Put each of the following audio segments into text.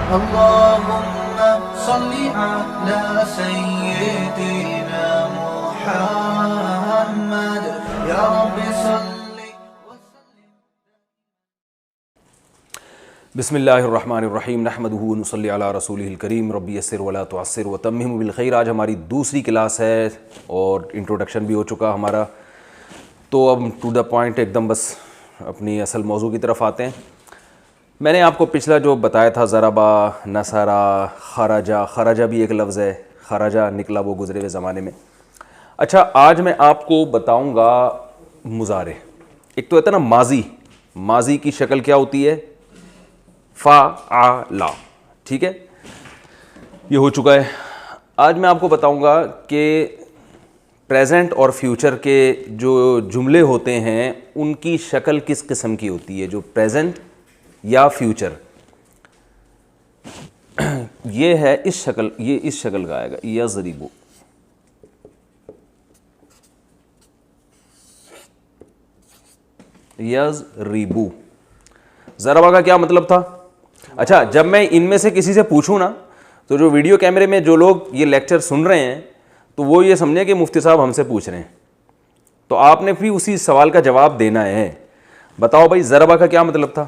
अल्लाहुम्मा सल्ली अला सय्यिदिना मुहम्मद या रब्बि सल्ली व सल्लिम। बिस्मिल्लाहिर्रहमानिर्रहीम नहमदुहु व नुसल्ली अला रसूलिहिल करीम रब्बि यस्सिर वला तुअस्सिर व तम्मिम बिल खैर। आज हमारी दूसरी क्लास है और इंट्रोडक्शन भी हो चुका हमारा, तो अब टू द पॉइंट एकदम बस अपनी असल मौजू की तरफ आते हैं। मैंने आपको पिछला जो बताया था ज़रबा, नसरा, खराजा, खराजा भी एक लफ्ज़ है, खराजा निकला वो गुज़रे हुए ज़माने में। अच्छा, आज मैं आपको बताऊंगा मुज़ारे। एक तो होता है ना माजी, माजी की शक्ल क्या होती है, फ़अला, ठीक है, ये हो चुका है। आज मैं आपको बताऊंगा कि प्रेजेंट और फ्यूचर के जो जुमले होते हैं उनकी शक्ल किस किस्म की होती है, जो प्रेजेंट या फ्यूचर। ये है इस शक्ल, ये इस शक्ल का आएगा, यज़रिबु, यज़रिबु। ज़रबा का क्या मतलब था? अच्छा, जब मैं इनमें से किसी से पूछूं ना, तो जो वीडियो कैमरे में जो लोग ये लेक्चर सुन रहे हैं तो वो ये समझे कि मुफ्ती साहब हमसे पूछ रहे हैं, तो आपने भी उसी सवाल का जवाब देना है। बताओ भाई, ज़रबा का क्या मतलब था?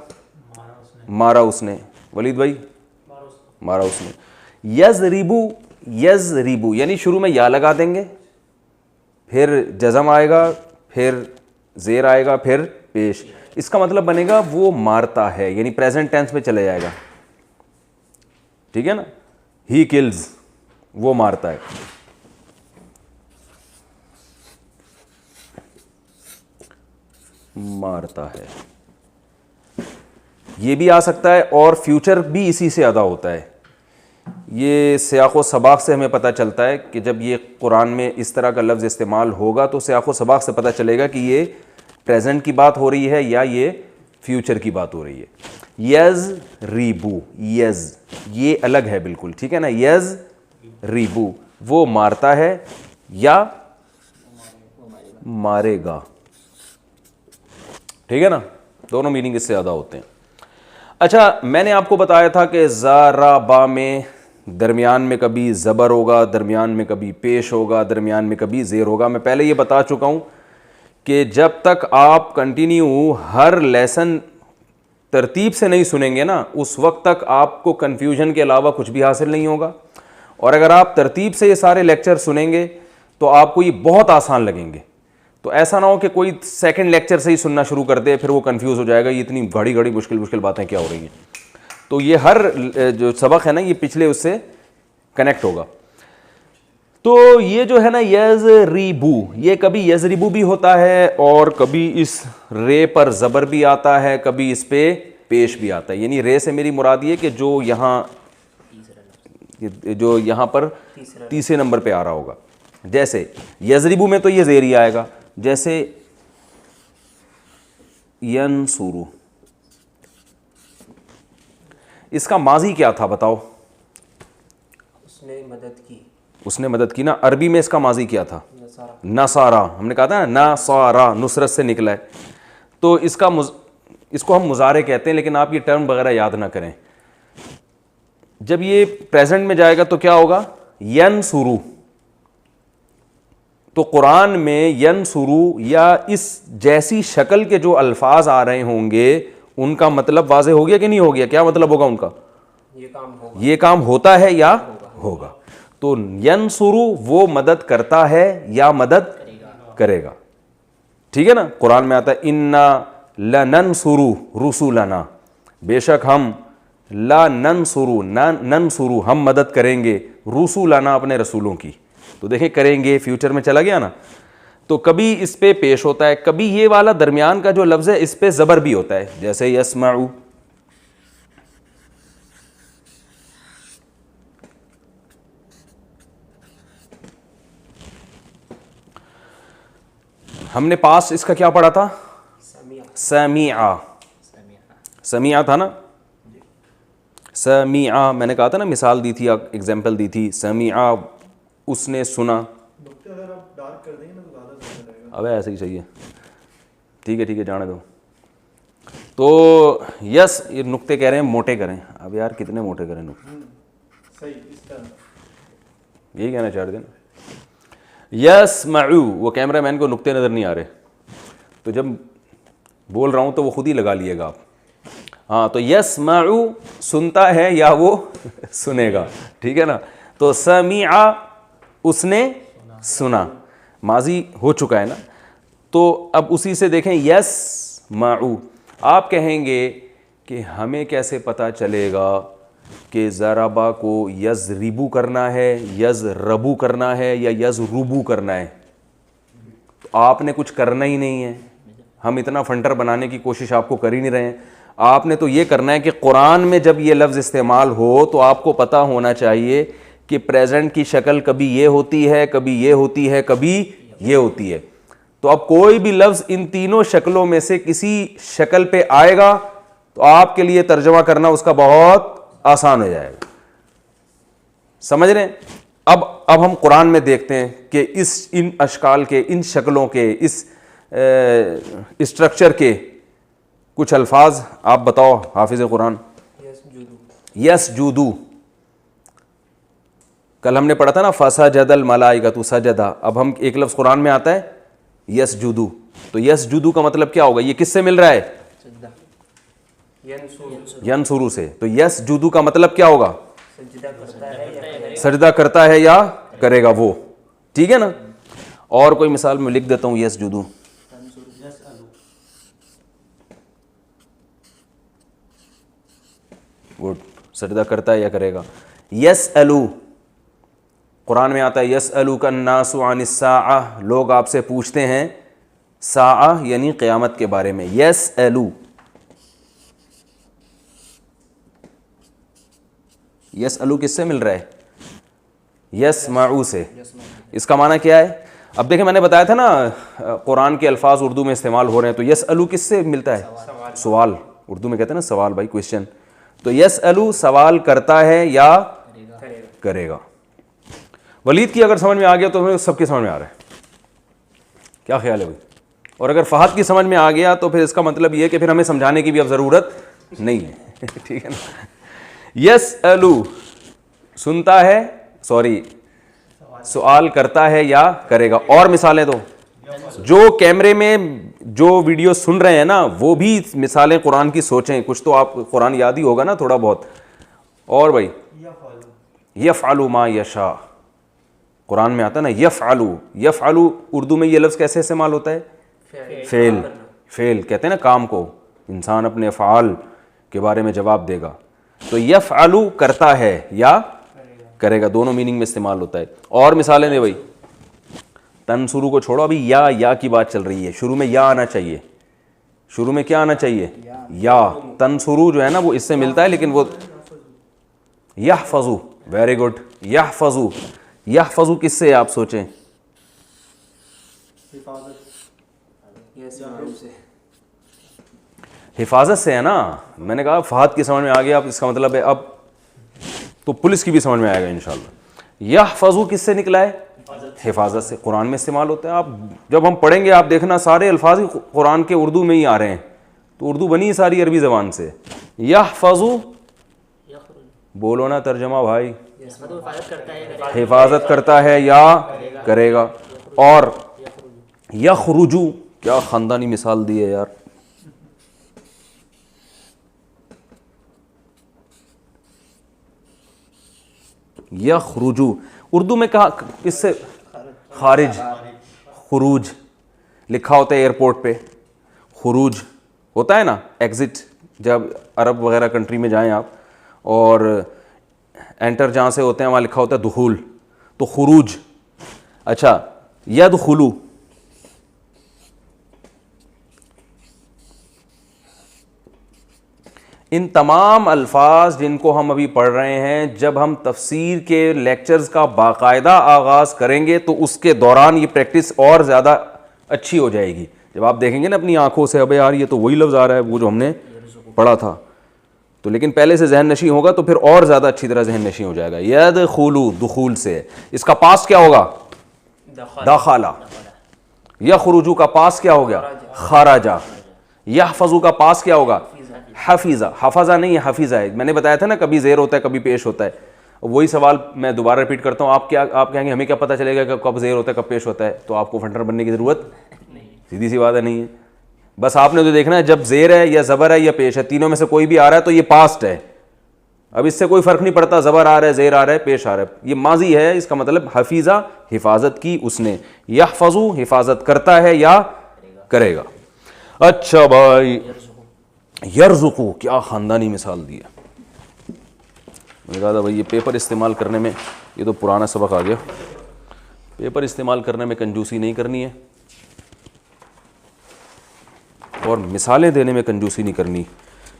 मारा उसने। वलीद भाई, मारा उसने। यज़रिबु, यज़रिबु यानी शुरू में या लगा देंगे, फिर जज़म आएगा, फिर ज़ेर आएगा, फिर पेश। इसका मतलब बनेगा वो मारता है, यानी प्रेजेंट टेंस में चले जाएगा, ठीक है ना। ही किल्स, वो मारता है। मारता है, ये भी आ सकता है, और फ्यूचर भी इसी से अदा होता है। ये सियाक़ व सबाक़ से हमें पता चलता है कि जब ये कुरान में इस तरह का लफ्ज़ इस्तेमाल होगा तो सियाक़ व सबाक़ से पता चलेगा कि ये प्रेजेंट की बात हो रही है या ये फ्यूचर की बात हो रही है। यज़रिबु, यज़ ये अलग है बिल्कुल, ठीक है ना। यज़रिबु वो मारता है या मारेगा, ठीक है ना, दोनों मीनिंग इससे ज़्यादा होते हैं। अच्छा, मैंने आपको बताया था कि ज़रबा में दरमियान में कभी ज़बर होगा, दरमियान में कभी पेश होगा, दरमियान में कभी ज़ेर होगा। मैं पहले ये बता चुका हूँ कि जब तक आप कंटिन्यू हर लेसन तरतीब से नहीं सुनेंगे ना, उस वक्त तक आपको कन्फ्यूजन के अलावा कुछ भी हासिल नहीं होगा। और अगर आप तरतीब से ये सारे लेक्चर सुनेंगे तो आपको ये बहुत आसान लगेंगे। तो ऐसा ना हो कि कोई सेकंड लेक्चर से ही सुनना शुरू कर दे, फिर वो कंफ्यूज हो जाएगा, ये इतनी घड़ी घड़ी मुश्किल मुश्किल बातें क्या हो रही हैं। तो ये हर जो सबक है ना, ये पिछले उससे कनेक्ट होगा। तो ये जो है ना यज़रिबु, ये कभी यज़रिबु भी होता है और कभी इस रे पर ज़बर भी आता है, कभी इस पे पेश भी आता है। यानी रे से मेरी मुराद ये कि जो यहाँ पर तीसरे नंबर पे आ रहा होगा। जैसे यज़रिबु में तो ये ज़ेर ही आएगा, जैसे यनसुरु, इसका माजी क्या था बताओ? उसने मदद की, उसने मदद की ना। अरबी में इसका माजी क्या था? नसारा। हमने कहा था ना, नसारा नुसरत से निकला है। तो इसको हम मुजारे कहते हैं, लेकिन आप ये टर्म वगैरह याद ना करें। जब ये प्रेजेंट में जाएगा तो क्या होगा? यनसुरु। तो कुरान में यनसुरु या इस जैसी शक्ल के जो अल्फाज आ रहे होंगे उनका मतलब वाज़े हो गया कि नहीं हो गया? क्या मतलब होगा उनका? ये काम होता है या होगा। तो यनसुरु वो मदद करता है या मदद करेगा, ठीक है ना। कुरान में आता है इन्ना लनंसुरु रुसुलना, बेशक हम लनंसुरु, नंसुरु हम मदद करेंगे, रुसुलना अपने रसूलों की। तो देखें, करेंगे फ्यूचर में चला गया ना। तो कभी इस पे पेश होता है, कभी ये वाला दरमियान का जो लफ्ज़ है इस पे ज़बर भी होता है, जैसे यस्माउ। हमने पास इसका क्या पढ़ा था? समीआ, समीआ था ना। समीआ मैंने कहा था ना, मिसाल दी थी, एग्जाम्पल दी थी। समीआ उसने सुना। अगर आप डार्क कर देंगे ना तो ज़्यादा अच्छा रहेगा। अब ऐसे ही चाहिए, ठीक है, जाने दो। तो यस, ये नुक्ते कह रहे हैं मोटे करें। अब यार कितने मोटे करें नुक्ते, सही इसका यही कहना चाह रहे थे ना। यस मऊ, वो कैमरा मैन को नुक्ते नज़र नहीं आ रहे, तो जब बोल रहा हूँ तो वो खुद ही लगा लिएगा आप। हाँ, तो यस मऊ सुनता है या वो सुनेगा, ठीक है ना। तो समीआ उसने सुना, माजी हो चुका है ना। तो अब उसी से देखें यस मऊ, आप कहेंगे कि हमें कैसे पता चलेगा कि ज़राबा को यज़रिबू करना है, यज़रबू करना है या यज़रुबू करना है। तो आपने कुछ करना ही नहीं है, हम इतना फंटर बनाने की कोशिश आपको कर ही नहीं रहे हैं। आपने तो ये करना है कि कुरान में जब ये लफ्ज़ इस्तेमाल हो तो आपको पता होना चाहिए कि प्रेजेंट की शक्ल कभी ये होती है, कभी ये होती है, कभी ये होती है। तो अब कोई भी लफ्ज़ इन तीनों शक्लों में से किसी शक्ल पे आएगा तो आपके लिए तर्जमा करना उसका बहुत आसान हो जाएगा। समझ रहे हैं? अब हम कुरान में देखते हैं कि इन अशकाल के, इन शक्लों के, इस स्ट्रक्चर के कुछ अल्फाज आप बताओ हाफिज़ कुरान। यसजुदू, कल हमने पढ़ा था ना फसजदल मलाइकतु सजदा। अब हम एक लफ्ज़ कुरान में आता है यसजुदू, तो यसजुदू का मतलब क्या होगा? ये किससे मिल रहा है? यनसुरू से। तो यसजुदू का मतलब क्या होगा? सजदा करता है या करेगा वो, ठीक है ना। और कोई मिसाल में लिख देता हूं यसजुदू। गुड, सजदा करता है या करेगा। यसअलू, कुरान में आता है यसअलू कन्नासु अनिस्साअह, लोग आपसे पूछते हैं साअह यानी क़यामत के बारे में। यसअलू, यसअलू किससे मिल रहा है? यसमाऊ से। इसका माना क्या है? अब देखिए, मैंने बताया था ना कुरान के अल्फाज उर्दू में इस्तेमाल हो रहे हैं, तो यसअलू किससे मिलता है? सवाल, उर्दू में कहते हैं ना सवाल, भाई क्वेश्चन। तो यसअलू सवाल करता है या करेगा। वलीद की अगर समझ में आ गया तो फिर सबकी समझ में आ रहा है, क्या ख्याल है भाई? और अगर फहद की समझ में आ गया तो फिर इसका मतलब ये है कि फिर हमें समझाने की भी अब ज़रूरत नहीं है ठीक है ना। यसअलू सुनता है, सॉरी सवाल करता है या करेगा। और मिसालें दो, जो कैमरे में जो वीडियो सुन रहे हैं ना वो भी मिसालें कुरान की सोचें, कुछ तो आप कुरान याद ही होगा ना थोड़ा बहुत। और भाई यफ़अलु मा यशा, कुरान में आता है ना यफ़अलु। यफ़अलु उर्दू में ये लफ्ज़ कैसे इस्तेमाल होता है? फेल। फेल कहते हैं ना काम को, इंसान अपने अफ़आल के बारे में जवाब देगा। तो यफ़अलु करता है या करेगा, दोनों मीनिंग में इस्तेमाल होता है। और मिसालें दे भाई। तनसुरू को छोड़ो, अभी या की बात चल रही है। शुरू में या आना चाहिए। शुरू में क्या आना चाहिए? या। तनसुरू जो है ना वो इससे मिलता है, लेकिन वो यहफ़ज़ु, वेरी गुड। यहफ़ज़ु, यहफ़ज़ु किससे आप सोचें? हिफाजत से है ना। मैंने कहा फहद की समझ में आ गया, अब इसका मतलब है अब तो पुलिस की भी समझ में आएगा इंशाल्लाह। यहफ़ज़ु किससे निकला है? हिफाजत से। कुरान में इस्तेमाल होता है। आप जब हम पढ़ेंगे आप देखना सारे अल्फाज ही कुरान के उर्दू में ही आ रहे हैं, तो उर्दू बनी सारी अरबी ज़बान से। यहफ़ज़ु बोलो ना तर्जमा भाई। हिफाजत करता है या करेगा। और यख़रुजु, क्या ख़ानदानी मिसाल दी है यार। यख़रुजु उर्दू में कहा किससे? खारिज, खुरूज लिखा होता है एयरपोर्ट पे, खुरूज होता है ना, एग्ज़िट। जब अरब वगैरह कंट्री में जाएं आप और एंटर जहाँ से होते हैं वहाँ लिखा होता है दुखूल, तो खुरूज। अच्छा, यदखुलू, इन तमाम अल्फाज जिनको हम अभी पढ़ रहे हैं, जब हम तफसीर के लेक्चर्स का बाकायदा आगाज़ करेंगे तो उसके दौरान ये प्रैक्टिस और ज़्यादा अच्छी हो जाएगी। जब आप देखेंगे ना अपनी आंखों से, अबे यार ये तो वही लफ्ज़ आ रहा है वो जो हमने पढ़ा था, तो लेकिन पहले से जहन नशी होगा तो फिर और ज़्यादा अच्छी तरह जहन नशी हो जाएगा। यदखुलू, दुखूल से। इसका पास क्या होगा? दाखला। यख़रुजू का पास क्या हो गया? खराजा। यहफ़ज़ु का पास क्या होगा? हफीज़ा, हफाजा नहीं है, हफीज़ा है। मैंने बताया था ना, कभी ज़ेर होता है कभी पेश होता है। वही सवाल मैं दोबारा रिपीट करता हूँ। आप कहेंगे हमें क्या पता चलेगा कि कब ज़ेर होता है कब पेश होता है? तो आपको फंटर बनने की ज़रूरत सीधी सी बात है नहीं है। बस आपने तो देखना है जब ज़ेर है या ज़बर है या पेश है, तीनों में से कोई भी आ रहा है तो ये पास्ट है। अब इससे कोई फ़र्क नहीं पड़ता ज़बर आ रहा है, ज़ेर आ रहा है, पेश आ रहा है, ये माजी है। इसका मतलब हफीज़ा, हिफाजत की उसने। यहफ़ज़ु, हिफाजत करता है या करेगा। अच्छा भाई, यरज़ुक़ु, क्या ख़ानदानी मिसाल दी है। मैंने कहा था भाई ये पेपर इस्तेमाल करने में, ये तो पुराना सबक आ गया, पेपर इस्तेमाल करने में कंजूसी नहीं करनी है और मिसालें देने में कंजूसी नहीं करनी।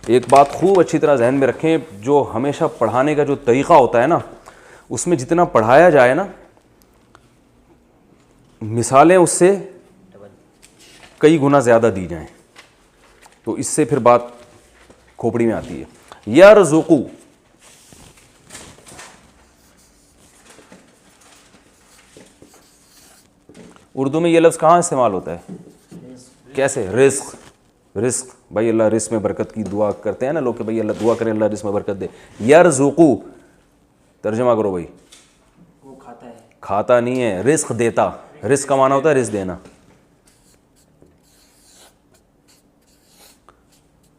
एक बात खूब अच्छी तरह जहन में रखें, जो हमेशा पढ़ाने का जो तरीक़ा होता है ना, उसमें जितना पढ़ाया जाए ना, मिसालें उससे कई गुना ज़्यादा दी जाएं, तो इससे फिर बात खोपड़ी में आती है। यरज़ुक़ु, उर्दू में ये लफ्ज़ कहाँ इस्तेमाल होता है? कैसे? रिस्क, रिस्क भाई, अल्लाह रिस्क में बरकत की दुआ करते हैं ना लोग कि भाई अल्लाह दुआ करें अल्लाह रिस्क में बरकत दे। यरज़ुक़ु तर्जुमा करो भाई। वो खाता है, खाता नहीं है, रिस्क देता। रिस्क का माना होता है रिस्क देना,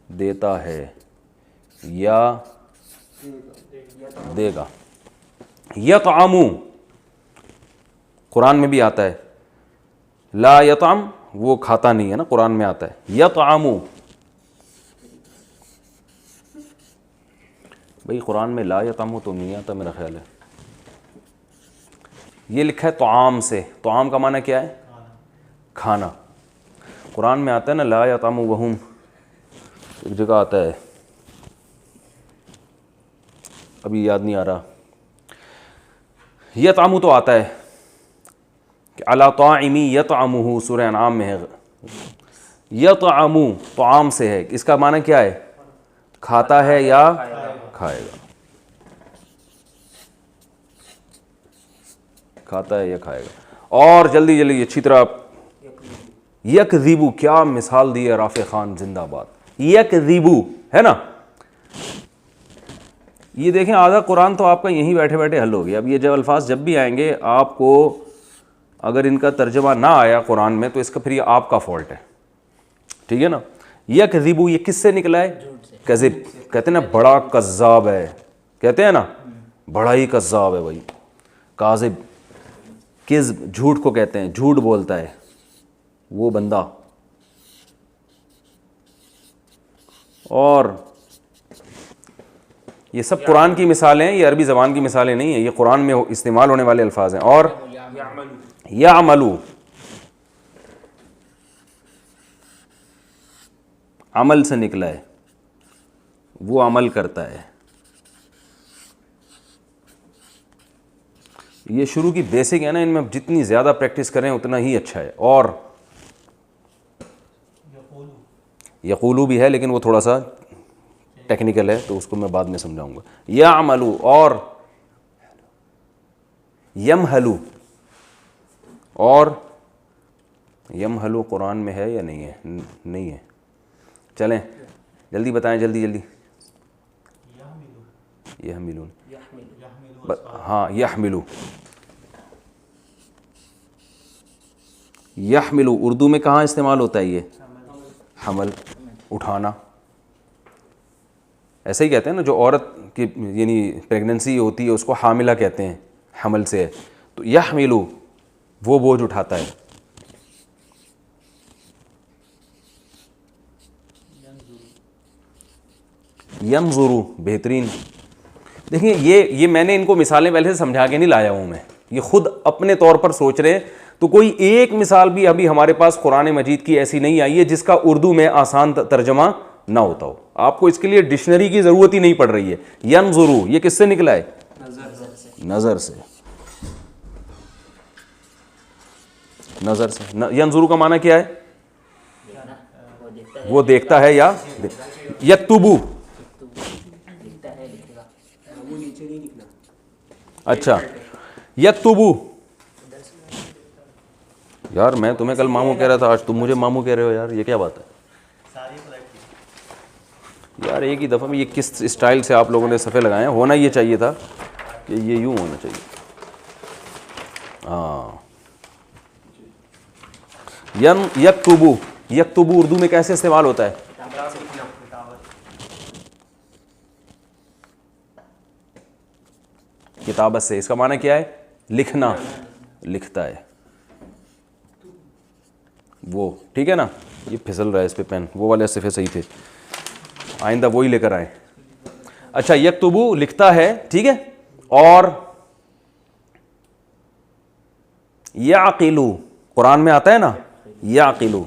देता है या देगा। यतअमु कुरान में भी आता है, ला यतअम वो खाता नहीं है ना, कुरान में आता है। यतअमु भाई कुरान में ला यतअमु तो नहीं आता मेरा ख्याल है। ये लिखा है तआम से। तआम का माना क्या है? खाना। कुरान में आता है ना ला यतअमु वहुम, एक जगह आता है, अभी याद नहीं आ रहा। यतअमु तो आता है कि अला ताइमी यतअमुहु, सूरह अनआम में है। यतअमु तआम से है, इसका माना क्या है? खाता है या खाएगा। खाता है या खाएगा। और जल्दी जल्दी अच्छी तरह, यकज़िबु, क्या मिसाल दी है राफ़े खान जिंदाबाद। यकज़िबु है ना, ये देखें आधा कुरान तो आपका यहीं बैठे बैठे हल हो गया। अब ये जब अल्फाज जब भी आएंगे आपको, अगर इनका तर्जमा ना आया कुरान में तो इसका फिर ये आपका फॉल्ट है, ठीक है ना। यकज़िबु ये किससे निकला है? कज़िब, कहते हैं ना बड़ा कज़्ज़ाब है, कहते हैं ना बड़ा ही कज़्ज़ाब है भाई। काज़िब, किज़्ब झूठ को कहते हैं, झूठ बोलता है वो बंदा। और ये सब कुरान की मिसालें हैं, ये अरबी ज़बान की मिसालें नहीं है, ये कुरान में इस्तेमाल होने वाले अल्फाज हैं। और यामलू, अमल से निकला है, वो अमल करता है। ये शुरू की बेसिक है ना, इनमें जितनी ज़्यादा प्रैक्टिस करें उतना ही अच्छा है। और यक़ूलू भी है लेकिन वो थोड़ा सा टेक्निकल है तो उसको मैं बाद में समझाऊंगा। यामलू और यमहलू, और यमहलू कुरान में है या नहीं है? नहीं है। चलें जल्दी बताएं, जल्दी जल्दी। यहमिलून, हाँ यहमिलू। यहमिलू उर्दू में कहाँ इस्तेमाल होता है? ये हमल, उठाना। ऐसे ही कहते हैं ना, जो औरत की यानी प्रेगनेंसी होती है उसको हामिला कहते हैं, हमल से है। तो यहमिलू वो बोझ उठाता है। यंजुरु बेहतरीन। देखिए ये मैंने इनको मिसालें पहले से समझा के नहीं लाया हूँ मैं, ये खुद अपने तौर पर सोच रहे हैं। तो कोई एक मिसाल भी अभी हमारे पास कुरान मजीद की ऐसी नहीं आई है जिसका उर्दू में आसान तर्जमा ना होता हो। आपको इसके लिए डिक्शनरी की ज़रूरत ही नहीं पड़ रही है। यंजुरु ये किससे निकला है? नज़र से। नज़र से। यंजुरु का माना क्या है? वो देखता है या यक्तुबु। अच्छा यक्तुबु, यार मैं तुम्हें कल मामू कह रहा था, आज तुम मुझे मामू कह रहे हो यार, ये क्या बात है? यार एक ही दफ़ा में ये किस स्टाइल से आप लोगों ने सफ़े लगाए हैं। होना ये चाहिए था कि ये यूँ होना चाहिए। हाँ, यक्तुबू, यक्तुबू उर्दू में कैसे इस्तेमाल होता है? किताबत से। इसका माना क्या है? लिखना, लिखता है वो, ठीक है ना। ये फिसल रहा है इस पे पेन, वो वाले सिफे सही थे, आइंदा वही लेकर आए। अच्छा, यक्तुबू लिखता है, ठीक है। और याकिलू कुरान में आता है ना, याकिलू,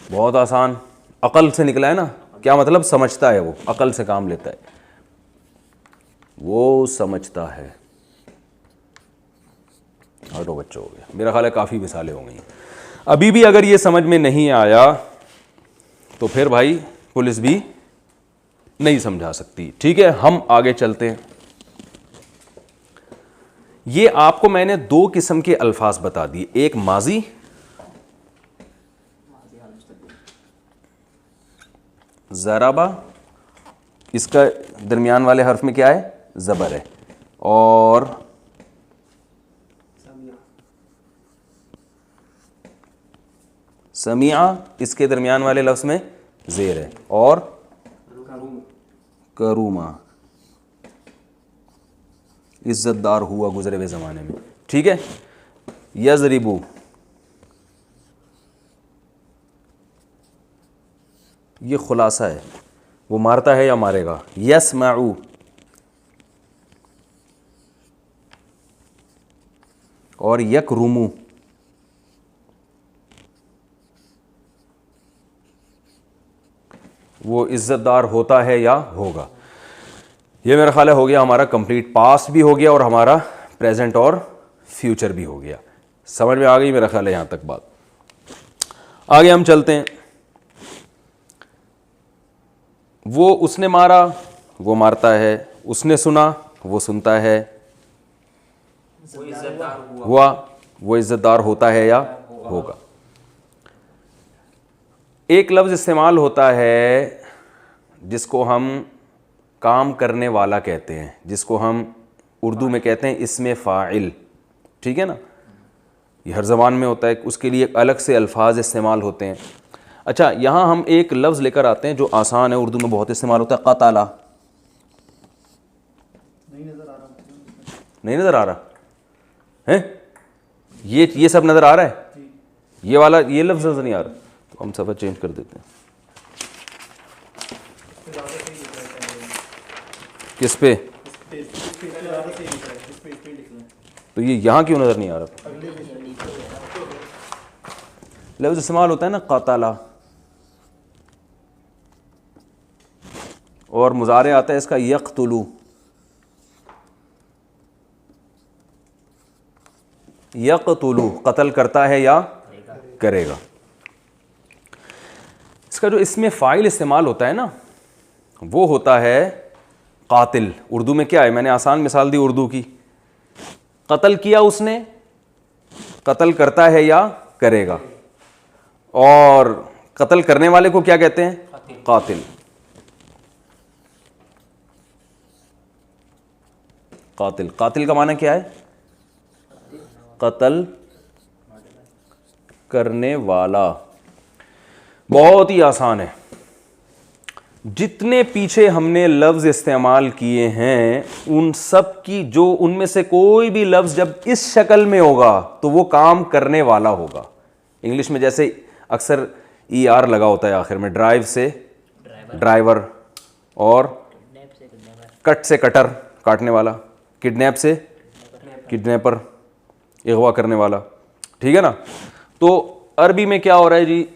बहुत आसान, अकल से निकला है ना। क्या मतलब? समझता है वो, अकल से काम लेता है, वो समझता है। हटो बच्चों, हो गया। मेरा ख्याल है काफ़ी मिसालें हो गई। अभी भी अगर ये समझ में नहीं आया तो फिर भाई पुलिस भी नहीं समझा सकती, ठीक है। हम आगे चलते हैं। ये आपको मैंने दो किस्म के अल्फाज बता दिए, एक माजी, ज़राबा, इसका दरमियान वाले हर्फ में क्या है? ज़बर है। और समिया, इसके दरमियान वाले लफ्ज़ में ज़ेर है। और करूमा, इज्जतदार हुआ गुजरे हुए ज़माने में, ठीक है। यज़रिबू, ये खुलासा है, वो मारता है या मारेगा। यस्माउ, और यकरुमु, वो इज्जतदार होता है या होगा। ये मेरा ख्याल है हो गया हमारा कंप्लीट। पास्ट भी हो गया और हमारा प्रेजेंट और फ्यूचर भी हो गया। समझ में आ गई मेरा ख्याल है यहाँ तक बात। आगे हम चलते हैं। वो उसने मारा, वो मारता है। उसने सुना, वो सुनता है। वो इज्जतदार हुआ, वो इज्जतदार होता है या होगा। एक लफ्ज़ इस्तेमाल होता है जिसको हम काम करने वाला कहते हैं, जिसको हम उर्दू में कहते हैं इसमें फ़ाइल, ठीक है ना। ये हर ज़बान में होता है, उसके लिए एक अलग से अल्फाज इस्तेमाल होते हैं। अच्छा, यहाँ हम एक लफ्ज़ लेकर आते हैं जो आसान है, उर्दू में बहुत इस्तेमाल होता है, क़ताला। नहीं नज़र आ रहा है? ये सब नज़र आ रहा है? ये वाला, ये लफ्ज़ नज़र नहीं आ रहा, तो हम सफ़ा चेंज कर देते हैं। किस पे? तो ये यहाँ क्यों नज़र नहीं आ रहा? लफ्ज़ इस्तेमाल होता है ना क़ताला, और मुज़ारे आता है इसका यक़्तुलू। यक़्तुलू क़त्ल करता है या करेगा। इसका जो इसमें फ़ाइल इस्तेमाल होता है ना, वो होता है कातिल। उर्दू में क्या है? मैंने आसान मिसाल दी उर्दू की। कत्ल किया उसने, कत्ल करता है या करेगा। और कत्ल करने वाले को क्या कहते हैं? कातिल। कातिल, कातिल का माना क्या है? कत्ल करने वाला। बहुत ही आसान है। जितने पीछे हमने लफ्ज़ इस्तेमाल किए हैं उन सब की, जो उनमें से कोई भी लफ्ज़ जब इस शक्ल में होगा तो वो काम करने वाला होगा। इंग्लिश में जैसे अक्सर ER लगा होता है आखिर में, ड्राइव से ड्राइवर, और कट से कटर, काटने वाला, किडनैप से किडनैपर, अगवा करने वाला, ठीक है ना। तो अरबी में क्या हो रहा है जी?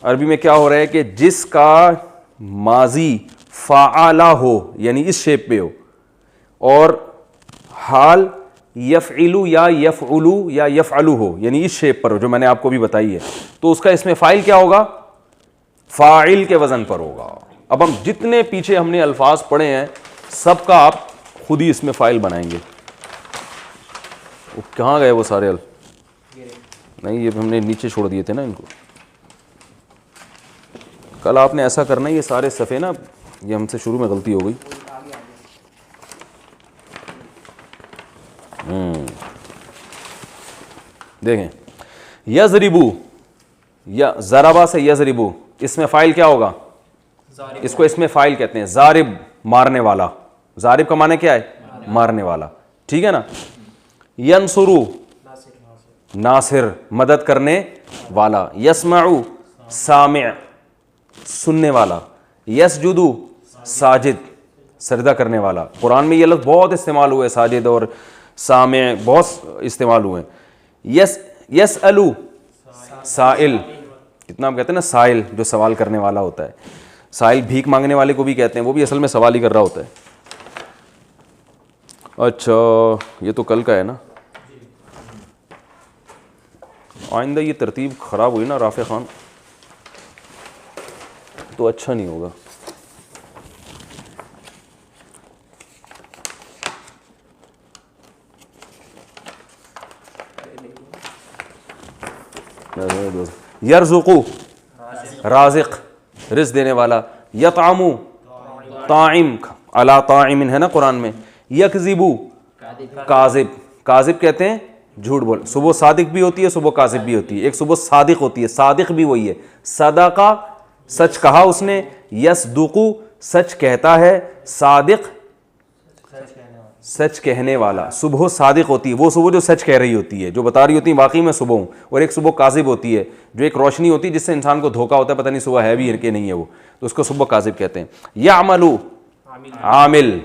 अरबी में क्या हो रहा है कि जिसका माजी फ़ाअला हो, यानी इस शेप पे हो, और हाल यफ़इलु या यफ़उलु या यफ़अलु हो, यानी इस शेप पर हो, जो मैंने आपको भी बताई है, तो उसका इसमें फ़ाइल क्या होगा? फ़ाइल के वज़न पर होगा। अब हम जितने पीछे हमने अल्फाज पढ़े हैं सबका आप खुद ही इसमें फ़ाइल बनाएंगे। वो कहाँ गए वो सारे नहीं, ये हमने नीचे छोड़ दिए थे ना इनको। कल आपने ऐसा करना है, ये सारे सफ़े ना, ये हमसे शुरू में गलती हो गई। देखें, यज़रिबू, या ज़राबा से यज़रिबू, इसमें फ़ाइल क्या होगा? इसको इसमें फ़ाइल कहते हैं। ज़ारिब, मारने वाला। ज़ारिब का माने क्या है? मारने वाला, ठीक है ना। यंसुरु, नासिर, मदद करने वाला। यस्मउ, सामिअ, सुनने वाला। यसजुदु, साजिद, सजदा करने वाला। कुरान में ये लफ्ज़ बहुत इस्तेमाल हुए, साजिद और सामिअ बहुत इस्तेमाल हुए। यसअलु, साइल, कितना हम कहते हैं ना साइल, जो सवाल करने वाला होता है। साइल भीख मांगने वाले को भी कहते हैं, वो भी असल में सवाल ही कर रहा होता है। अच्छा, ये तो कल का है ना। आइंदा ये तरतीब ख़राब हुई ना राफ़े ख़ान, तो अच्छा नहीं होगा। यरज़ुक़ु, राज़िक़, रिज़्क़ देने वाला। यतअमु, ताइम, अला ताइमिन है ना कुरान में। यकज़िबु, काज़िब, काज़िब कहते हैं झूठ बोल। सुबह सादिक भी होती है, सुबह काज़िब भी होती है। एक सुबह सादिक होती है, सादिक भी वही है। सदाका, सच कहा उसने। यसदुकु, सच कहता है। सादिक, सच कहने वाला। सुबह सादिक होती है, वो सुबह जो सच कह रही होती है, जो बता रही होती है वाकई में सुबह हूँ। और एक सुबह काज़िब होती है, जो एक रोशनी होती है जिससे इंसान को धोखा होता है, पता नहीं सुबह है भी कि नहीं है वो, तो उसको सुबह काज़िब कहते हैं। यामलु, आमिल,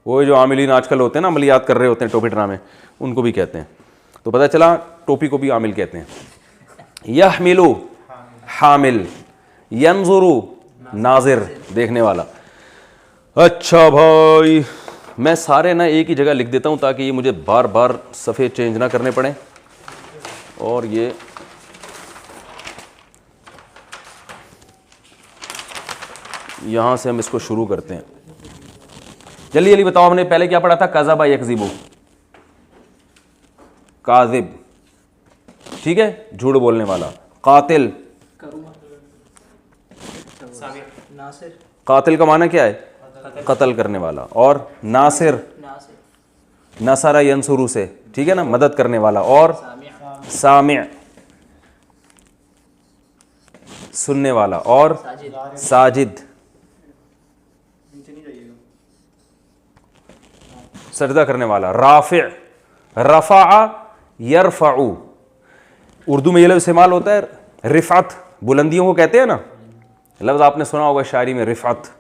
वो जो आमिलीन आजकल होते हैं ना, अमलियात कर रहे होते हैं टोपी ड्रामे, उनको भी कहते हैं। तो पता चला टोपी को भी आमिल कहते हैं। यहमिलु, हामिल। यंजुरु, नाजिर, देखने वाला। अच्छा भाई, मैं सारे ना एक ही जगह लिख देता हूँ ताकि ये मुझे बार बार सफ़े चेंज ना करने पड़े। और ये यहाँ से हम इसको शुरू करते हैं। जल्दी जल्दी बताओ, हमने पहले क्या पढ़ा था? कज़बा यकज़िबु, काज़िब, ठीक है, झूठ बोलने वाला। कातिल, कातिल का माना क्या है? कत्ल करने वाला। और नासिर, नसरा यंसुरु से, ठीक है ना, मदद करने वाला। और सामिअ, सुनने वाला। और साजिद, सजदा करने वाला। राफिअ, रफ़ा, यरफ़उ, उर्दू में ये लफ्ज़ इस्तेमाल होता है रिफ़अत, बुलंदियों को कहते हैं ना। लफ्ज़ आपने सुना होगा शायरी में, रिफ़अत,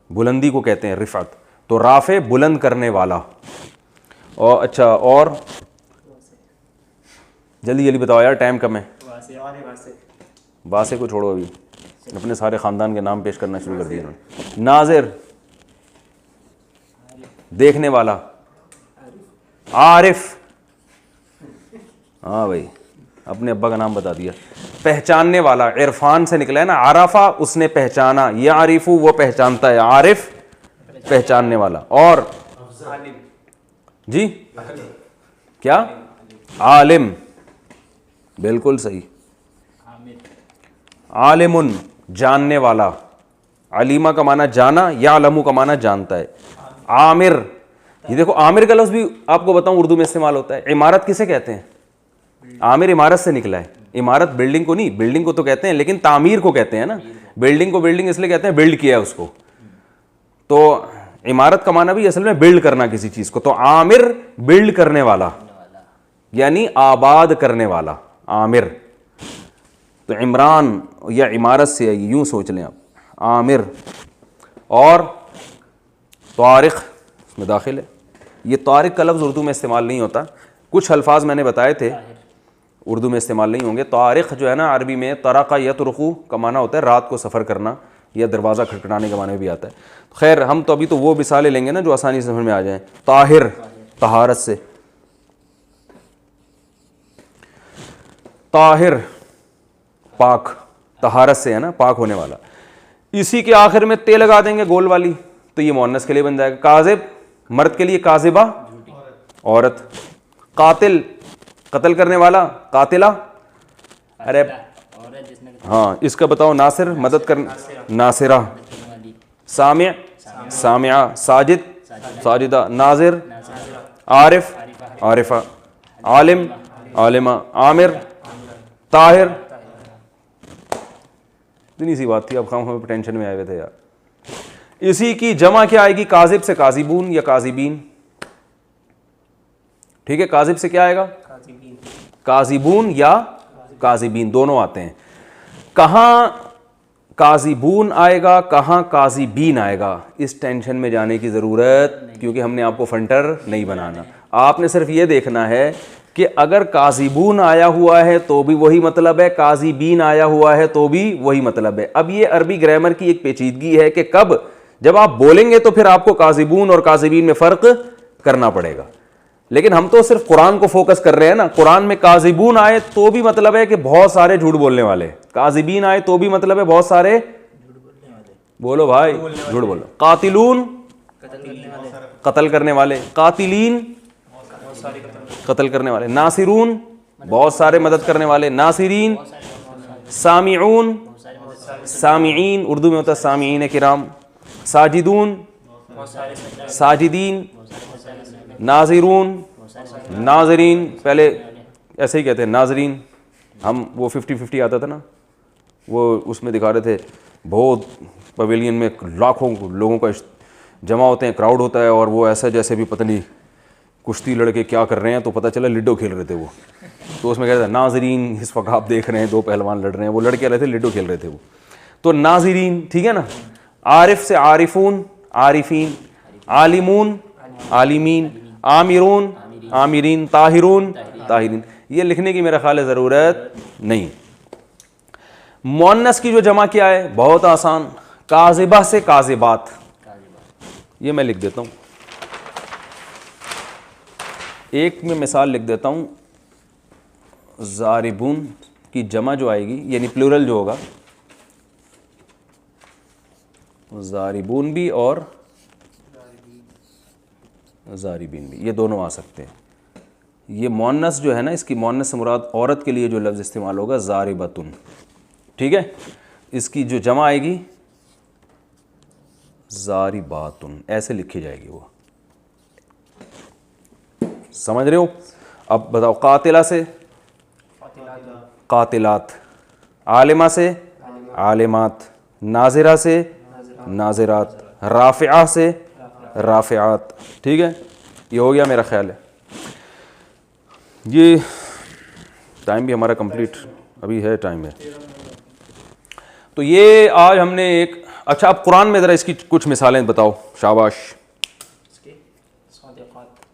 बुलंदी को कहते हैं रिफ़अत। तो राफ़े, बुलंद करने वाला। और अच्छा, और जल्दी जल्दी बताओ यार, टाइम कम है। वासे को छोड़ो, अभी अपने सारे ख़ानदान के नाम पेश करना शुरू कर दिए उन्होंने। नाज़िर, देखने वाला। आरिफ, हाँ भाई, अपने अब्बा का नाम बता दिया। पहचानने वाला, इरफान से निकला है ना, आराफा, उसने पहचाना। या आरिफू, वो पहचानता है। आरिफ, पहचानने वाला। और जी क्या? आलिम, बिल्कुल सही। आलिमुन, जानने वाला। अलीमा का माना जाना, या अलमू का माना जानता है। आमिर, ये देखो आमिर का लफ्ज़ भी आपको बताऊं उर्दू में इस्तेमाल होता है। इमारत किसे कहते हैं? आमिर इमारत से निकला है। इमारत बिल्डिंग को नहीं, बिल्डिंग को तो कहते हैं लेकिन तामीर को कहते हैं ना। बिल्डिंग को बिल्डिंग इसलिए कहते हैं, बिल्ड किया है उसको। तो इमारत का माना भी असल में बिल्ड करना किसी चीज़ को। तो आमिर, बिल्ड करने वाला, यानी आबाद करने वाला, आमिर। तो इमरान या इमारत से यूं सोच लें आप, आमिर। और तारिक में दाखिल है। ये तारिक का लफ्ज़ उर्दू में इस्तेमाल नहीं होता। कुछ अल्फाज मैंने बताए थे उर्दू में इस्तेमाल नहीं होंगे। तारिक जो है ना, अरबी में तरक़ा यतरुक़ु का माना होता है रात को सफ़र करना, या दरवाज़ा खटखटाने के माने में भी आता है। खैर, हम तो अभी तो वो मिसालें लेंगे ना जो आसानी से समझ में आ जाएं। ताहिर, तहारत से। ताहिर, पाक, तहारत से है ना, पाक होने वाला। इसी के आखिर में ते लगा देंगे गोल वाली, तो ये मुअन्नस के लिए बन जाएगा। काज़िब, मर्द के लिए। काज़िबा, औरत। कातिल, कत्ल करने वाला, कातिला। अरे औरत जिसने हाँ, इसका बताओ नासिर, मदद कर, नासिरा। सामिया, सामिया। साजिद, साजिदा। नाजिर, आरिफ, आरिफा। आलिम, आलिमा। आमिर, ताहिर। इतनी सी बात थी, अब हम टेंशन में आए हुए थे यार। इसी की जमा क्या आएगी? काजिब से काजिबून या काजिबीन। ठीक है, काजिब से क्या आएगा? काजिबून या काजिबीन, दोनों आते हैं। कहां काजिबून आएगा, कहां काजिबीन आएगा, इस टेंशन में जाने की ज़रूरत, क्योंकि हमने आपको फंटर नहीं बनाना। आपने सिर्फ ये देखना है कि अगर काजिबून आया हुआ है तो भी वही मतलब है, काजिबीन आया हुआ है तो भी वही मतलब है। अब ये अरबी ग्रामर की एक पेचीदगी है कि कब जब आप बोलेंगे तो फिर आपको काजिबून और काजिबीन में फ़र्क करना पड़ेगा। लेकिन हम तो सिर्फ कुरान को फोकस कर रहे हैं ना। कुरान में काजिबून आए तो भी मतलब है कि बहुत सारे झूठ बोलने वाले, काजिबीन आए तो भी मतलब है बहुत सारे बोलो भाई झूठ बोलो। कातिलून कत्ल करने वाले, कातिलीन कत्ल करने वाले, नासिरून बहुत सारे मदद करने वाले, नासिरीन। सामिऊन, सामिईन उर्दू में होता है सामिईन किराम। साजिदून, साजिदीन। नाजिरून, नाजरीन, पहले ऐसे ही कहते हैं नाजरीन। हम वो 50-50 आता था ना, वो उसमें दिखा रहे थे बहुत पवेलियन में लाखों लोगों का जमा होते हैं, क्राउड होता है, और वो ऐसा जैसे भी पता नहीं कुश्ती लड़के क्या कर रहे हैं, तो पता चला लिडो खेल रहे थे वो। तो उसमें कहते हैं नाजरीन, इस वक्त आप देख रहे हैं दो पहलवान लड़ रहे हैं, वो लड़के रहे थे, लिडो खेल रहे थे वो। तो नाजरीन, ठीक है ना। आरिफ से आरिफून, आरिफीन। आलिमून, आलिमीन। आमिरून, आमिरीन। ताहिरून, ताहिरीन। ये लिखने की मेरा ख्याल है ज़रूरत नहीं। मुअन्नस की जो जमा क्या है, बहुत आसान, काजिबा से काजिबात। ये मैं लिख देता हूँ, एक में मिसाल लिख देता हूँ। ज़ारिबून की जमा जो आएगी, यानी प्लूरल जो होगा, ज़ारिबून भी और ज़ारिबीन भी, ये दोनों आ सकते हैं। ये मुअन्नस जो है ना, इसकी मुअन्नस से मुराद औरत के लिए जो लफ्ज़ इस्तेमाल होगा ज़ारिबतुन, ठीक है। इसकी जो जमा आएगी ज़ारिबातुन, ऐसे लिखी जाएगी वो, समझ रहे हो। अब बताओ, कातिला से कातिलात, आलिमा से आलिमात, नाजिरा से नाजिरात, राफ़िआ से राफ़िआत, ठीक है। ये हो गया मेरा ख्याल है। ये टाइम भी हमारा कंप्लीट अभी है, टाइम है। तो ये आज हमने एक, अच्छा अब कुरान में ज़रा इसकी कुछ मिसालें बताओ, शाबाश।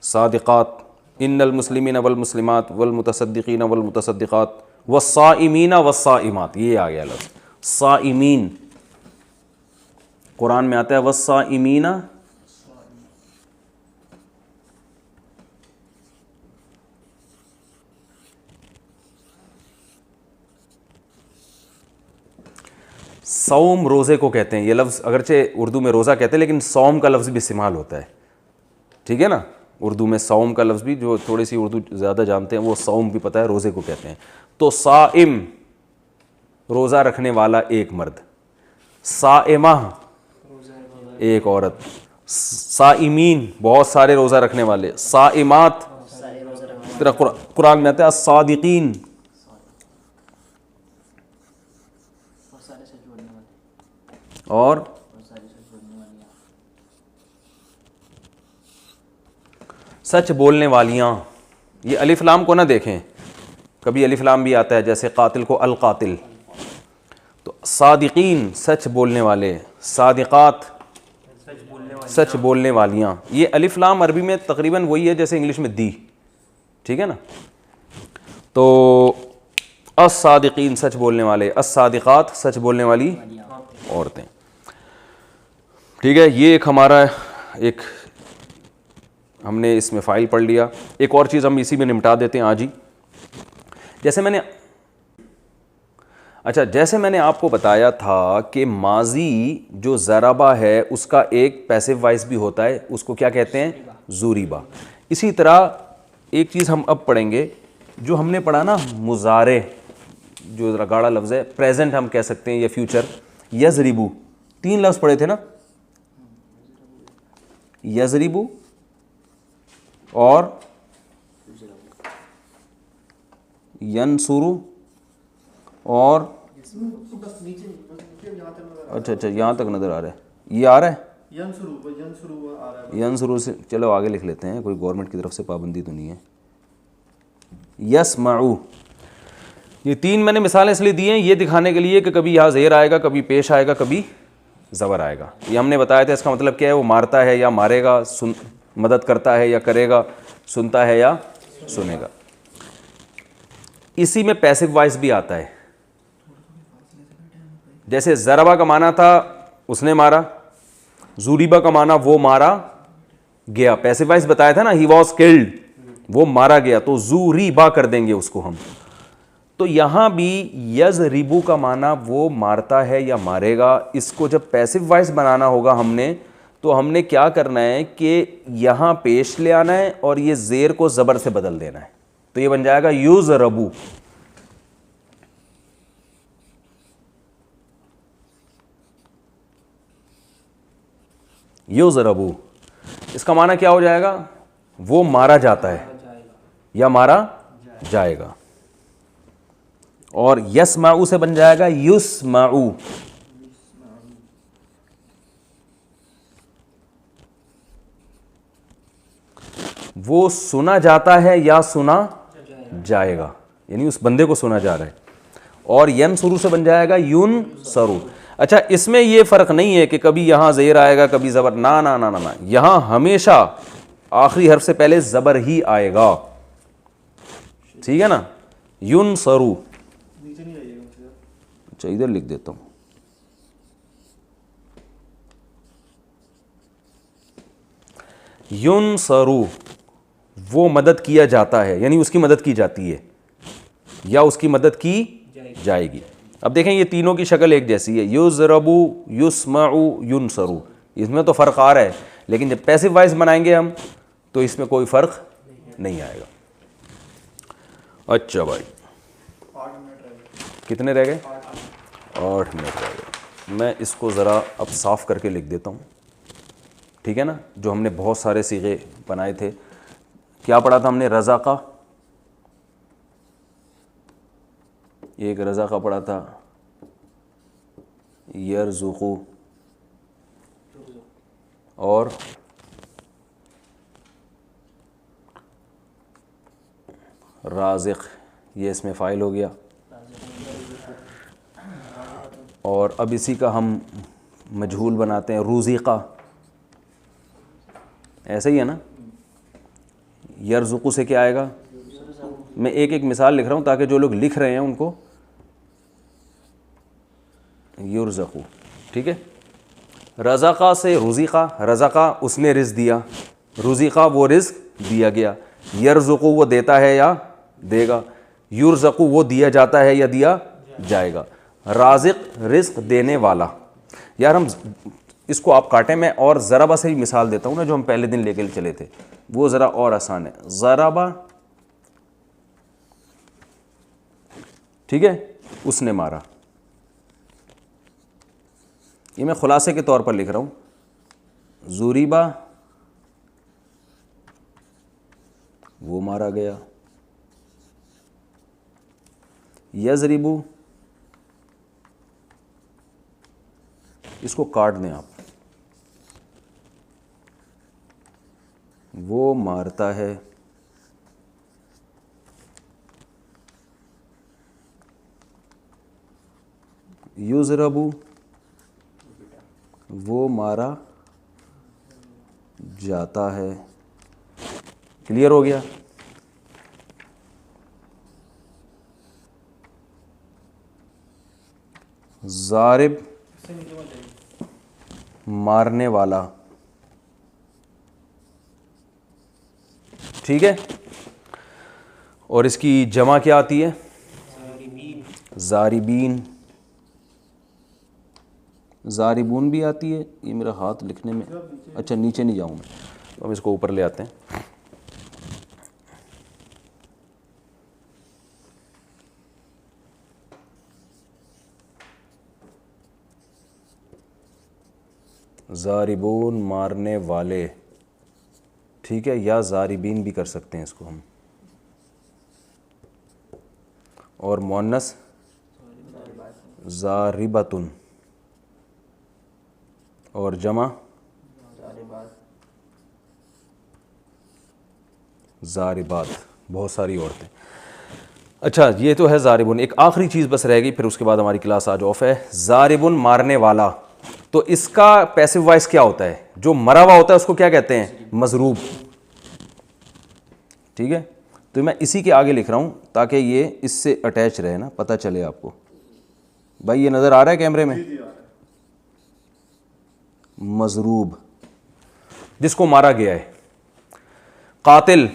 सादिक़ात, इन्नल मुस्लिमीन वल मुस्लिमात वल मुतसद्दिक़ीन वल मुतसद्दिक़ात वस्साइमीन वस्साइमात, ये आ गया लफ्ज़ साइमीन। कुरान में आता है वस्साइमीना, सौम रोज़े को कहते हैं। ये लफ्ज़ अगरचे उर्दू में रोज़ा कहते हैं, लेकिन सौम का लफ्ज़ भी इस्तेमाल होता है, ठीक है ना। उर्दू में सौम का लफ्ज़ भी, जो थोड़ी सी उर्दू ज़्यादा जानते हैं वो सौम भी पता है, रोज़े को कहते हैं। तो साइम रोज़ा रखने वाला एक मर्द, साइमा एक औरत, साइमीन बहुत सारे रोज़ा रखने वाले, साइमात तेरा कुरान में आता है सादिकीन, और सच बोलने वालियाँ। ये अलिफ लाम को ना देखें, कभी अलिफ लाम भी आता है, जैसे कातिल को अल कातिल। तो सादिकीन सच बोलने वाले, सादिक़ात सच बोलने वालियाँ। ये अलिफ लाम अरबी में तकरीबन वही है जैसे इंग्लिश में दी, ठीक है ना। तो अस-सादिकीन सच बोलने वाले, अस-सादिक़ात सच बोलने वाली औरतें, ठीक है। ये एक हमारा एक हमने इसमें फ़ाइल पढ़ लिया। एक और चीज़ हम इसी में निपटा देते हैं आज ही। जैसे मैंने आपको बताया था कि माजी जो ज़राबा है उसका एक पैसिव वॉइस भी होता है, उसको क्या कहते हैं, ज़ुरिबा। इसी तरह एक चीज़ हम अब पढ़ेंगे जो हमने पढ़ा ना मुजारे, जो ज़रा गाढ़ा लफ्ज़ है, प्रेजेंट हम कह सकते हैं या फ्यूचर, यज़रिबू, 3 लफ्ज़ पढ़े थे ना, यज़रिबू और यनसुरु और अच्छा यहाँ तक नज़र आ रहा है, ये आ रहा है यंसुरु आ रहा है। यनसुरु से, चलो आगे लिख लेते हैं, कोई गवर्नमेंट की तरफ से पाबंदी तो नहीं है। यसमाऊ, ये 3 मैंने मिसालें इसलिए दी हैं ये दिखाने के लिए कि कभी यहाँ ज़ेर आएगा, कभी पेश आएगा, कभी ज़बर आएगा। ये हमने बताया था, इसका मतलब क्या है, वो मारता है या मारेगा, मदद करता है या करेगा, सुनता है या सुनेगा। इसी में पैसिव वॉइस भी आता है, जैसे ज़रबा का माना था उसने मारा, ज़ुरिबा का माना वो मारा गया, पैसिव वॉइस बताया था ना, ही वॉज किल्ड, वो मारा गया, तो ज़ुरिबा कर देंगे उसको हम। तो यहां भी यज़रिबू का माना वो मारता है या मारेगा, इसको जब पैसिव वॉइस बनाना होगा हमने, तो हमने क्या करना है कि यहां पेश ले आना है और ये ज़ेर को ज़बर से बदल देना है, तो ये बन जाएगा युज़रबू। युज़रबू, इसका माना क्या हो जाएगा, वो मारा जाता है या मारा जाएगा। और यस्माऊ से बन जाएगा युस्माऊ, वो सुना जाता है या सुना जाएगा, यानी उस बंदे को सुना जा रहा है। और यनसुरु से बन जाएगा युन सरू। अच्छा, इसमें ये फ़र्क नहीं है कि कभी यहाँ ज़ेर आएगा कभी ज़बर, ना ना ना ना ना, यहाँ हमेशा आखिरी हर्फ से पहले ज़बर ही आएगा, ठीक है ना, युन सरू। नीचे नहीं आइएगा। अच्छा, इधर लिख देता हूँ, युन सरू, वो मदद किया जाता है, यानी उसकी मदद की जाती है या उसकी मदद की जाएगी। अब देखें ये तीनों की शक्ल एक जैसी है, युज़रबू, युस्माऊ, युनसरू, इसमें तो फ़र्क आ रहा है, लेकिन जब पैसिव वॉइस बनाएंगे हम तो इसमें कोई फ़र्क नहीं आएगा। अच्छा भाई, 8 मिनट रह गए। कितने रह गए? 8 मिनट रह गए। मैं इसको ज़रा अब साफ़ करके लिख देता हूँ, ठीक है ना। जो हमने बहुत सारे सीगे बनाए थे, क्या पढ़ा था हमने, रज़ा का, एक रज़ा का पढ़ा था, यरज़ुक़ु, और राज़िक़, ये इसमें फ़ाइल हो गया। और अब इसी का हम मजहूल बनाते हैं, रूज़िक़ा, ऐसा ही है ना। यरज़ुक़ु से क्या आएगा, मैं एक एक मिसाल लिख रहा हूँ ताकि जो लोग लिख रहे हैं उनको, युरज़क़ु, ठीक है। रज़क़ा से रुज़िक़ा, रज़क़ा उसने रिज़्क़ दिया, रुज़िक़ा वो रिज़्क़ दिया गया, यरज़ुक़ु वो देता है या देगा, युरज़क़ु वो दिया जाता है या दिया जाएगा, राज़िक़ रिज़्क़ देने वाला। यार हम इसको आप काटें, मैं और ज़रबा से ही मिसाल देता हूँ ना, जो हम पहले दिन लेके चले थे, वो ज़रा और आसान है। ज़रबा, ठीक है, उसने मारा, ये मैं खुलासे के तौर पर लिख रहा हूँ। ज़ुरिबा, वो मारा गया। यज़रिबू, इसको काट दें आप, वो मारता है। युज़रबू, वो मारा जाता है। क्लियर हो गया। ज़ारिब, मारने वाला, ठीक है। और इसकी जमा क्या आती है, ज़ारिबीन, ज़ारिबून भी आती है। ये मेरा हाथ लिखने में, अच्छा नीचे नहीं जाऊँ मैं, तो हम इसको ऊपर ले आते हैं। ज़ारिबून मारने वाले, ठीक है, या ज़ारिबीन भी कर सकते हैं इसको हम। और मुअन्नस ज़ारिबतुन, और जमा ज़ारिबात, बहुत सारी औरतें। अच्छा, ये तो है ज़ारिबुन। एक आखिरी चीज़ बस रह गई, फिर उसके बाद हमारी क्लास आज ऑफ है। ज़ारिबुन मारने वाला, तो इसका पैसिव वॉइस क्या होता है? जो मरा हुआ होता है उसको क्या कहते हैं? मजरूब। ठीक है, तो मैं इसी के आगे लिख रहा हूँ ताकि ये इससे अटैच रहे ना, पता चले आपको। भाई ये नज़र आ रहा है कैमरे में? मजरूब, जिसको मारा गया है। कातिल,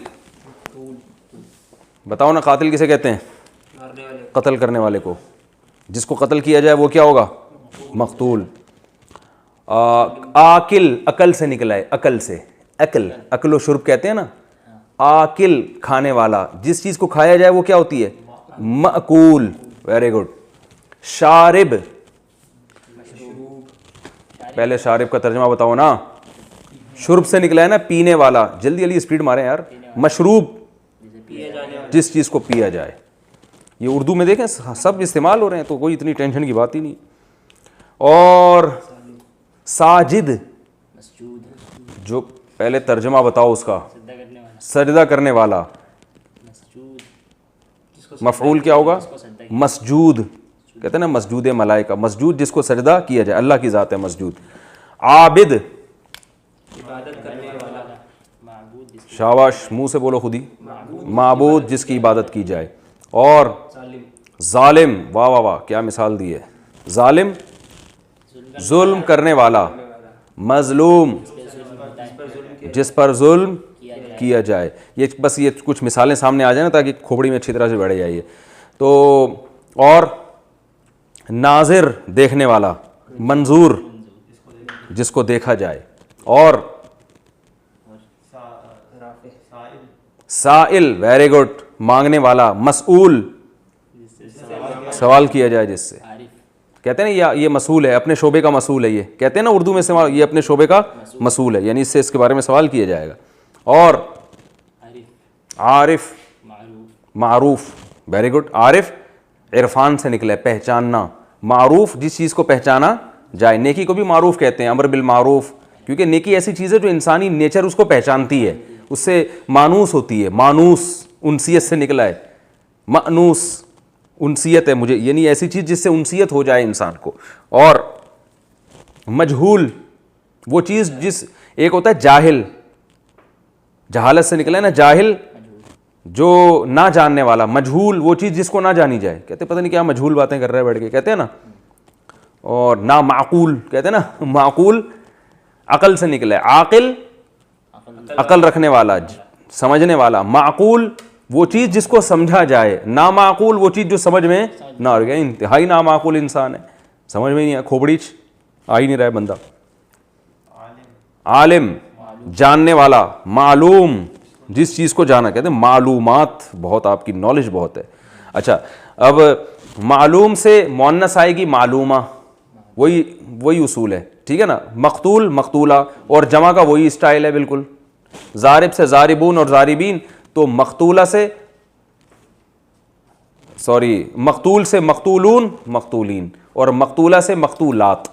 बताओ ना, कातिल किसे कहते हैं? कत्ल करने वाले को। जिसको कत्ल किया जाए वो क्या होगा? मकतूल। आकिल, अकल से निकला है, अकल से, अकल, अकल शुर्ब कहते हैं ना। आकिल, खाने वाला, जिस चीज़ को खाया जाए वो क्या होती है? मअकूल। Very good. शारिब, पहले शारिब का तर्जमा बताओ ना। शुर्ब से निकला है ना, पीने वाला। जल्दी जल्दी स्पीड मारें यार। मशरूब, जिस चीज़ को पिया जाए। ये उर्दू में देखें सब इस्तेमाल हो रहे हैं, तो कोई इतनी टेंशन की बात ही नहीं। और साजिद, जो पहले तर्जमा बताओ उसका। सजदा करने वाला। मफऊल क्या होगा? मसजूद, कहते हैं ना मसजूद मलाइका, मसजूद जिसको सजदा किया जाए, अल्लाह की ज़ात है मसजूद। आबिद, इबादत करने वाला, शाबाश, मुंह से बोलो खुद ही। माबूद, जिसकी इबादत की जाए। और जालिम, वाह वाह वाह, क्या मिसाल दी है। जालिम, जुल्म करने वाला। मजलूम, जिस पर जुल्म किया जाए। ये बस ये कुछ मिसालें सामने आ जाए ना, ताकि खोपड़ी में अच्छी तरह से बैठ जाइए। तो और नाजिर, देखने वाला। मंजूर, जिसको देखा जाए। और साइल, वेरी गुड, मांगने वाला। मसऊल, सवाल किया जाए जिससे। कहते हैं ना ये मसूल है, अपने शोबे का मसूल है। ये कहते हैं ना उर्दू में इस्तेमाल, ये अपने शोबे का मसूल है, यानी इससे इसके बारे में सवाल किया जाएगा। और आरिफ, मारूफ, वेरी गुड। आरिफ इरफान से निकला है, पहचानना। मारूफ, जिस चीज़ को पहचाना जाए। नेकी को भी मारूफ कहते हैं, अमर बिल मारूफ, क्योंकि नेकी ऐसी चीज़ है जो इंसानी नेचर उसको पहचानती है, उससे मानूस होती है। मानूस उनसियत से निकला है। मानूस उनसियत है मुझे, यानी ऐसी चीज़ जिससे उनसियत हो जाए इंसान को। और मजहूल, वो चीज़ जिस, एक होता है जाहिल, जहालत से निकला है ना, जाहिल जो ना जानने वाला। मजहूल, वो चीज़ जिसको ना जानी जाए। कहते पता नहीं क्या मजहूल बातें कर रहे हैं बैठ के, कहते हैं ना। और ना माकूल, कहते हैं ना, माकूल अकल से निकला है। आकिल, अकल रखने वाला, समझने वाला। माकूल, वो चीज़ जिसको समझा जाए। ना माकूल, वो चीज़ जो समझ में ना आ गया। इंतहाई ना माकूल इंसान है, समझ में नहीं है, खोपड़ी आ ही नहीं रहा है बंदा। आलिम, जानने वाला। मालूम, जिस चीज़ को जाना, कहते हैं मालूमात, बहुत आपकी नॉलेज बहुत है। अच्छा, अब मालूम से मुअन्नस आएगी मालूमा, वही उसूल है, ठीक है ना। मकतूल, मकतूला, और जमा का वही स्टाइल है बिल्कुल। ज़ारिब से ज़ारिबून और ज़ारिबीन, तो मकतूला से, सॉरी, मकतूल से मकतूलून, मकतूलीन, और मकतूला से मकतूलात।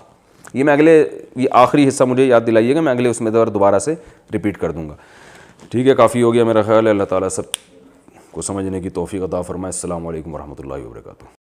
ये मैं अगले, ये आखिरी हिस्सा मुझे याद दिलाइएगा, मैं अगले उसमें दोबारा से रिपीट कर दूंगा। ठीक है, काफ़ी हो गया मेरा ख्याल है। अल्लाह ताला सब को समझने की तौफीक अता फरमाए। अस्सलामु अलैकुम वरहमतुल्लाहि वबरकातुहू।